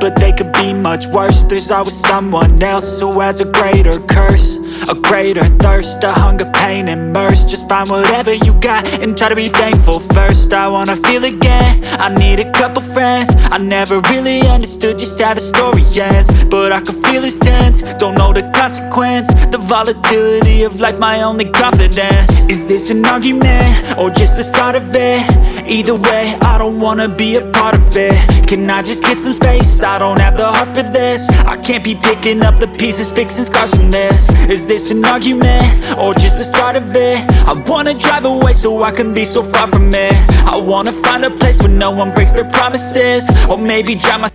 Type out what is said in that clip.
but they could be much worse. There's always someone else who has a greater curse, a greater thirst, a hunger, pain, and mercy. Just find whatever you got and try to be thankful first. I wanna feel again, I need a couple friends. I never really understood just how the story ends, but I can feel it's tense, don't know the consequence. The volatility of life, my only confidence. Is this an argument, or just the start of it? Either way, I don't wanna be a part of it. Can I just get some space? I don't have the heart for this. I can't be picking up the pieces, fixing scars from this. Is this an argument, or just the start of it? I wanna drive away so I can be so far from it. I wanna find a place where no one breaks their promises, or maybe drown my